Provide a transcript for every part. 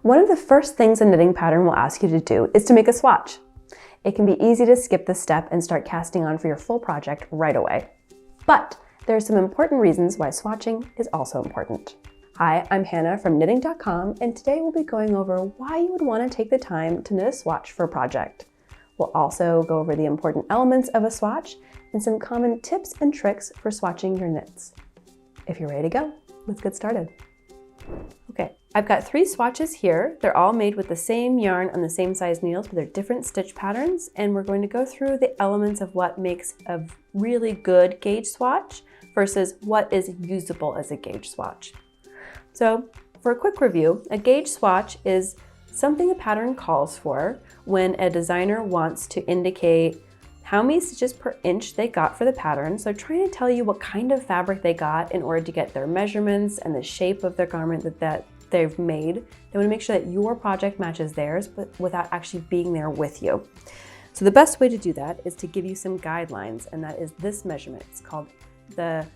One of the first things a knitting pattern will ask you to do is to make a swatch. It can be easy to skip this step and start casting on for your full project right away. But there are some important reasons why swatching is also important. Hi, I'm Hannah from knitting.com, and today we'll be going over why you would want to take the time to knit a swatch for a project. We'll also go over the important elements of a swatch and some common tips and tricks for swatching your knits. If you're ready to go, let's get started. Okay, I've got 3 swatches here. They're all made with the same yarn on the same size needles, but they're different stitch patterns, and we're going to go through the elements of what makes a really good gauge swatch versus what is usable as a gauge swatch. So for a quick review, a gauge swatch is something a pattern calls for when a designer wants to indicate how many stitches per inch they got for the pattern. So trying to tell you what kind of fabric they got in order to get their measurements and the shape of their garment that they've made. They want to make sure that your project matches theirs, but without actually being there with you. So the best way to do that is to give you some guidelines, and that is this measurement. It's called the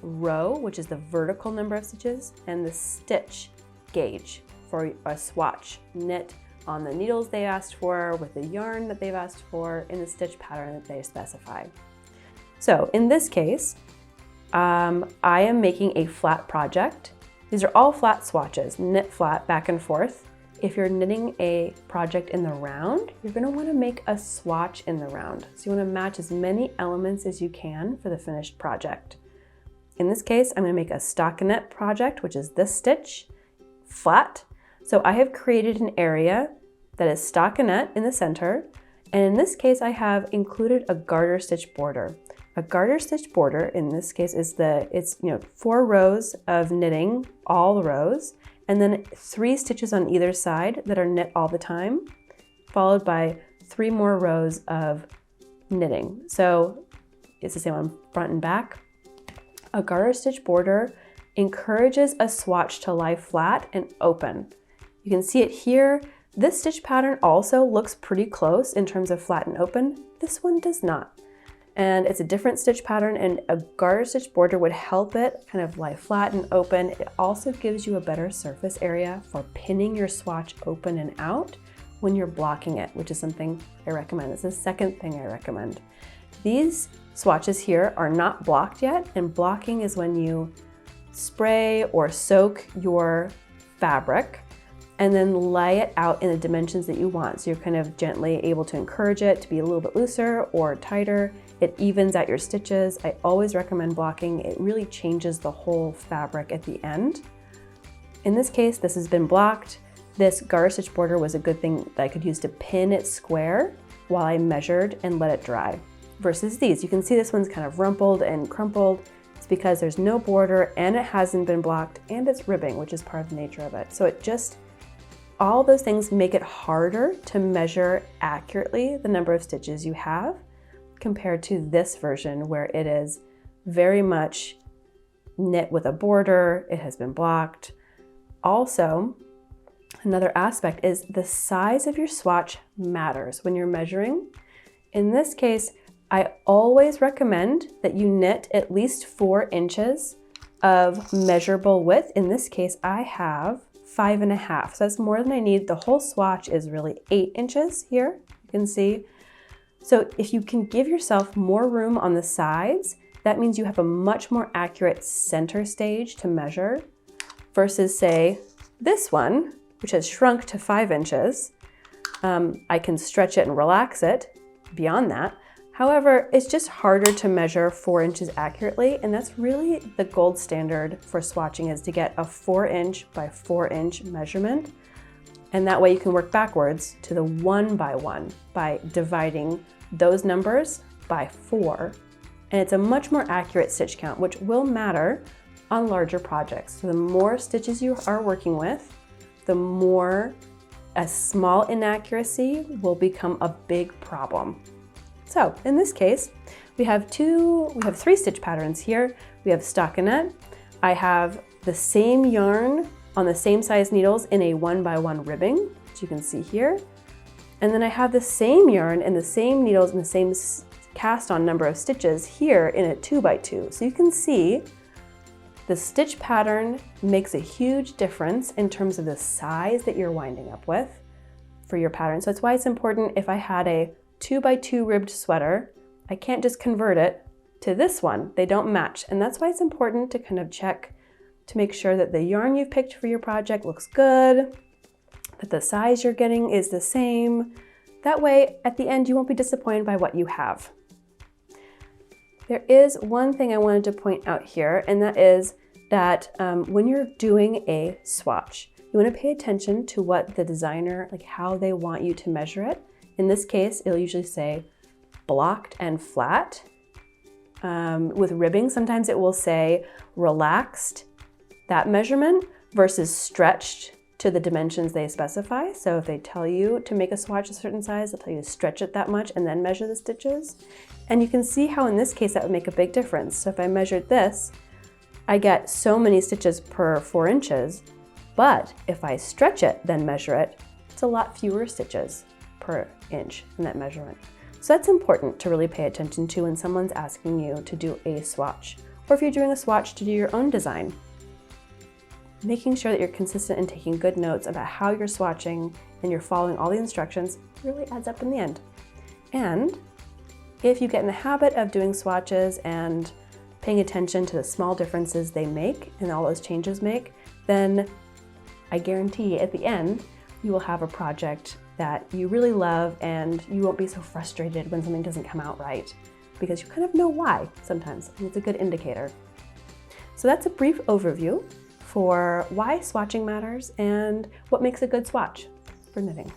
row, which is the vertical number of stitches, and the stitch gauge for a swatch knit on the needles they asked for, with the yarn that they've asked for, in the stitch pattern that they specify. So in this case, I am making a flat project. These are all flat swatches, knit flat back and forth. If you're knitting a project in the round, you're going to want to make a swatch in the round. So you want to match as many elements as you can for the finished project. In this case, I'm going to make a stockinette project, which is this stitch, flat. So I have created an area that is stockinette in the center, and in this case I have included a garter stitch border. A garter stitch border in this case is 4 rows of knitting, all the rows, and then 3 stitches on either side that are knit all the time, followed by 3 more rows of knitting. So it's the same on front and back. A garter stitch border encourages a swatch to lie flat and open. You can see it here. This stitch pattern also looks pretty close in terms of flat and open. This one does not. And it's a different stitch pattern, and a garter stitch border would help it kind of lie flat and open. It also gives you a better surface area for pinning your swatch open and out when you're blocking it, which is something I recommend. It's the second thing I recommend. These swatches here are not blocked yet, and blocking is when you spray or soak your fabric and then lay it out in the dimensions that you want. So you're kind of gently able to encourage it to be a little bit looser or tighter. It evens out your stitches. I always recommend blocking. It really changes the whole fabric at the end. In this case, this has been blocked. This garter stitch border was a good thing that I could use to pin it square while I measured and let it dry. Versus these, you can see this one's kind of rumpled and crumpled. It's because there's no border and it hasn't been blocked, and it's ribbing, which is part of the nature of it. So all those things make it harder to measure accurately the number of stitches you have compared to this version where it is very much knit with a border, it has been blocked. Also, another aspect is the size of your swatch matters when you're measuring. In this case, I always recommend that you knit at least 4 inches of measurable width. In this case, I have 5.5, so that's more than I need. The whole swatch is really 8 inches here, you can see. So if you can give yourself more room on the sides, that means you have a much more accurate center stage to measure versus, say, this one, which has shrunk to 5 inches. I can stretch it and relax it beyond that. However, it's just harder to measure 4 inches accurately, and that's really the gold standard for swatching, is to get a 4 inch by 4 inch measurement. And that way you can work backwards to the 1 by 1 by dividing those numbers by 4. And it's a much more accurate stitch count, which will matter on larger projects. So the more stitches you are working with, the more a small inaccuracy will become a big problem. So in this case, we have 3 stitch patterns here. We have stockinette. I have the same yarn on the same size needles in a 1 by 1 ribbing, which you can see here. And then I have the same yarn and the same needles and the same cast on number of stitches here in a 2 by 2. So you can see The stitch pattern makes a huge difference in terms of the size that you're winding up with for your pattern. So that's why it's important. If I had a 2x2 ribbed sweater, I can't just convert it to this one. They don't match. And that's why it's important to kind of check to make sure that the yarn you've picked for your project looks good, that the size you're getting is the same. That way, at the end, you won't be disappointed by what you have. There is one thing I wanted to point out here, and that is that when you're doing a swatch, you want to pay attention to what the designer, like how they want you to measure it. In this case, it'll usually say blocked and flat. With ribbing, sometimes it will say relaxed, that measurement, versus stretched to the dimensions they specify. So if they tell you to make a swatch a certain size, they'll tell you to stretch it that much and then measure the stitches. And you can see how in this case that would make a big difference. So if I measured this, I get so many stitches per 4 inches, but if I stretch it, then measure it, it's a lot fewer stitches per inch in that measurement. So that's important to really pay attention to when someone's asking you to do a swatch, or if you're doing a swatch to do your own design. Making sure that you're consistent and taking good notes about how you're swatching and you're following all the instructions really adds up in the end. And if you get in the habit of doing swatches and paying attention to the small differences they make and all those changes make, then I guarantee at the end, you will have a project that you really love and you won't be so frustrated when something doesn't come out right, because you kind of know why sometimes, and it's a good indicator. So that's a brief overview for why swatching matters and what makes a good swatch for knitting.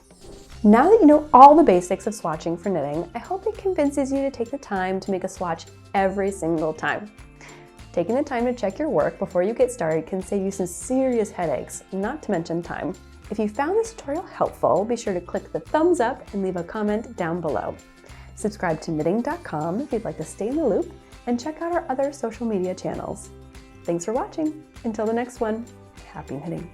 Now that you know all the basics of swatching for knitting, I hope it convinces you to take the time to make a swatch every single time. Taking the time to check your work before you get started can save you some serious headaches, not to mention time. If you found this tutorial helpful, be sure to click the thumbs up and leave a comment down below. Subscribe to knitting.com if you'd like to stay in the loop, and check out our other social media channels. Thanks for watching. Until the next one, happy knitting.